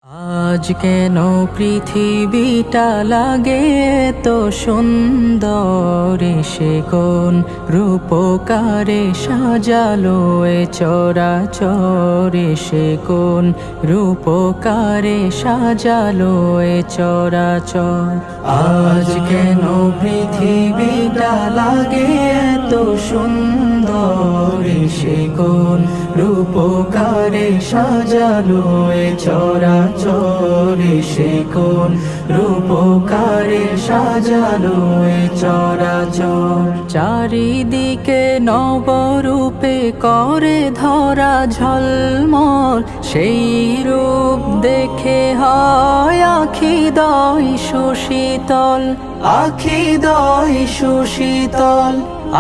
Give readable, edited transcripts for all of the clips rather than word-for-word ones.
আজ কেন পৃথিবীটা লাগে তো সুন্দর, সে কোন রূপকারে সাজালো এ চরাচর, সে কোন রূপকারে সাজালো এ চরাচর। আজ কেন পৃথিবীটা লাগে তো সুন্দর, সে কোন রূপকারে সাজালো এ চরাচর, সে কোন রূপকারে সাজালো এ চরাচর। চারিদিকে নবরূপে করে ধরা ঝলমল, সেই রূপ দেখে হয় আখি দয় সুশীতল, আখি দয় সুশীতল,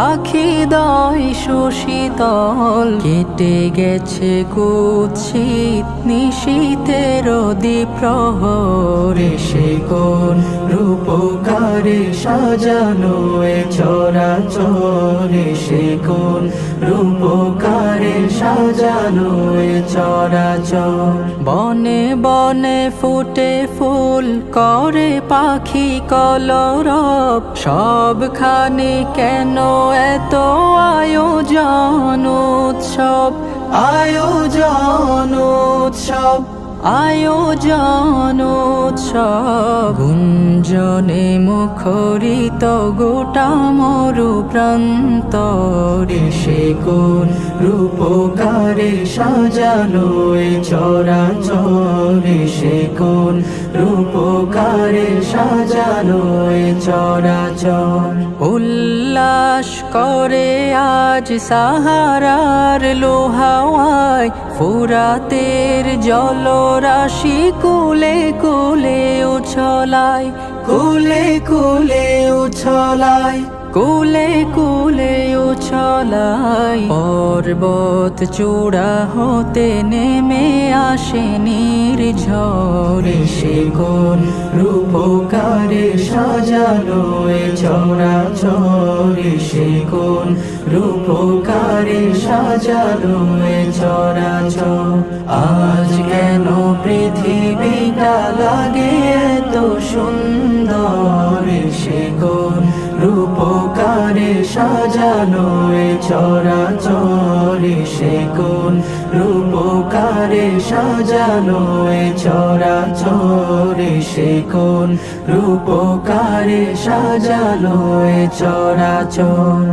আখি দয় সুশীতল। কেটে গেছে কুৎসিত নিশীথের দ্বিপ্রহর, সে কোন রূপকারে সাজানো এ চরাচর, সে কোন রূপকারে সাজানো এ চরাচর। বনে বনে ফুটে ফুল করে পাখি কলরব, সবখানে কেন এত আয়োজন উৎসব, আয়োজন উৎসব, আয়োজন উৎসব। গুঞ্জনে মুখরিত গোটা মরু প্রান্তর, সে কোন রূপকারে সাজালো এ চরাচর, সে কোন রূপকারে সাজালো এ চরাচর। উল্লাস করে আজ সাহারার লোহাওয়ায়, ফুরাতের জলরাশি কুলে কুলে উছলায়, কুলে কুলে উছলায়, কুলে কুলে উছলায়। পর্বত চূড়া হতে নেমে আসে নির্ঝর, সে কোন রূপকারে সাজালো এ চরাচর, সে কোন রূপকারে সাজালো এ চরাচর। আজ কেন পৃথিবীটা লাগে তো সুন্দর, সে কোন রূপকারে সাজালো এ চরাচর, সে কোন রূপকারে সাজালো এ চরাচর, সে কোন রূপকারে সাজালো এ চরাচর।